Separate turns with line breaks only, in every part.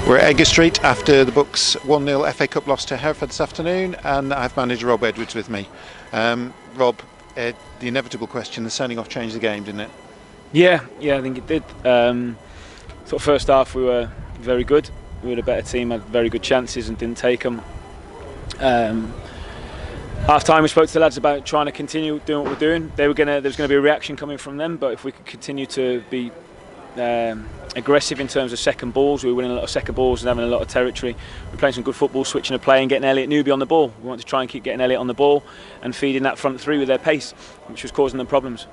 We're at Edgar Street after the Bucks 1-0 FA Cup loss to Hereford this afternoon, and I have manager Rob Edwards with me. Rob, the inevitable question, the sending off changed the game, didn't it?
Yeah, I think it did. Thought first half we were very good. We were a better team, had very good chances and didn't take them. Half time we spoke to the lads about trying to continue doing what we're doing. There was going to be a reaction coming from them, but if we could continue to be aggressive in terms of second balls, we were winning a lot of second balls and having a lot of territory. We're playing some good football, switching a play and getting Elliot Newby on the ball. We want to try and keep getting Elliot on the ball and feeding that front three with their pace, which was causing them problems.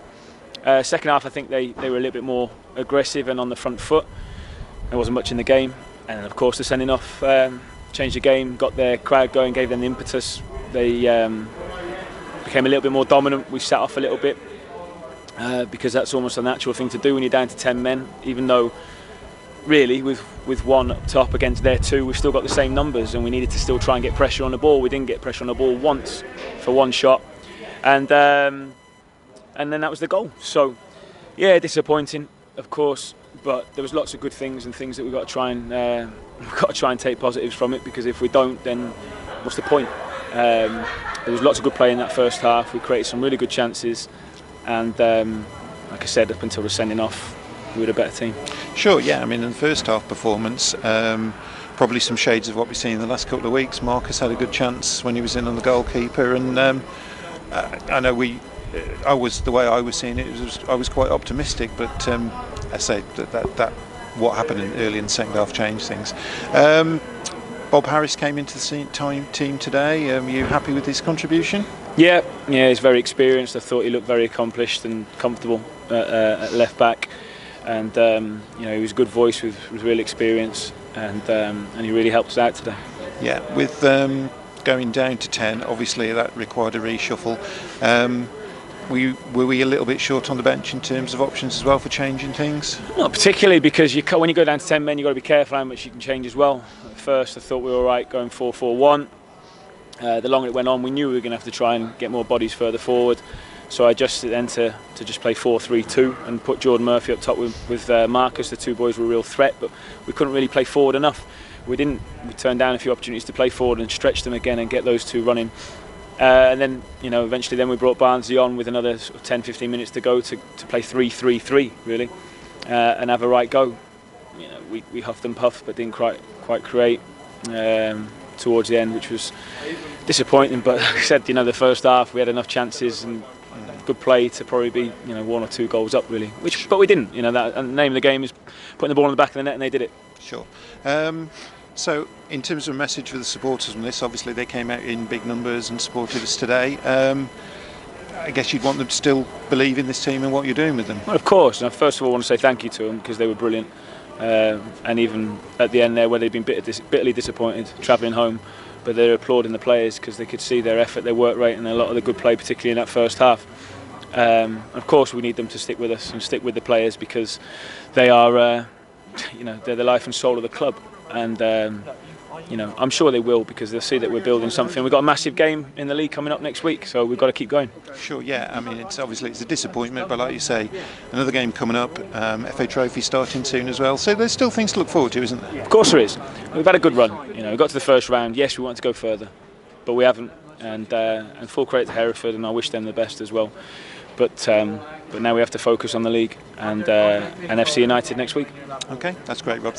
Second half I think they were a little bit more aggressive and on the front foot. There wasn't much in the game, and of course the sending off changed the game, got their crowd going, gave them the impetus. They became a little bit more dominant. We sat off a little bit because that's almost a natural thing to do when you're down to 10 men, even though really with one up top against their two we've still got the same numbers, and we needed to still try and get pressure on the ball. We didn't get pressure on the ball once for one shot, and then that was the goal. So yeah, disappointing of course, but there was lots of good things and things that we've got to try and take positives from it, because if we don't, then what's the point? There was lots of good play in that first half. We created some really good chances, and like I said, up until the sending off we were a better team. Sure,
yeah, I mean in the first half performance, probably some shades of what we've seen in the last couple of weeks. Marcus had a good chance when he was in on the goalkeeper, and I know the way I was seeing it, I was quite optimistic, but I say that what happened early in the second half changed things. Bob Harris came into the team today. Are you happy with his contribution?
Yeah, he's very experienced. I thought he looked very accomplished and comfortable at left back, and he was a good voice with real experience, and he really helped us out today.
Yeah, with going down to 10, obviously that required a reshuffle. Were we a little bit short on the bench in terms of options as well for changing things?
Not particularly, because when you go down to 10 men, you've got to be careful how much you can change as well. At first I thought we were all right going 4-4-1. The longer it went on, we knew we were going to have to try and get more bodies further forward. So I adjusted then to just play 4-3-2 and put Jordan Murphy up top with Marcus. The two boys were a real threat, but we couldn't really play forward enough. We turned down a few opportunities to play forward and stretch them again and get those two running. And then, eventually then we brought Barnsley on with another sort of 10-15 minutes to go to play 3-3-3 really, and have a right go. We huffed and puffed but didn't quite create towards the end, which was disappointing. But like I said, the first half we had enough chances and good play to probably be 1 or 2 goals up really, but we didn't. And the name of the game is putting the ball in the back of the net, and they did it.
Sure. So in terms of a message for the supporters on this, obviously they came out in big numbers and supported us today. I guess you'd want them to still believe in this team and what you're doing with them.
Well, of course. And first of all, I want to say thank you to them, because they were brilliant. And even at the end there, where they'd been bitterly disappointed travelling home, but they were applauding the players because they could see their effort, their work rate, and a lot of the good play, particularly in that first half. Of course, we need them to stick with us and stick with the players, because they are, they're the life and soul of the club. And I'm sure they will, because they'll see that we're building something. We've got a massive game in the league coming up next week, so we've got to keep going.
Sure, yeah. I mean, it's a disappointment, but like you say, another game coming up. FA Trophy starting soon as well. So there's still things to look forward to, isn't there?
Of course there is. We've had a good run. We got to the first round. Yes, we wanted to go further, but we haven't. And full credit to Hereford, and I wish them the best as well. But now we have to focus on the league and FC United next week.
Okay, that's great, Rob.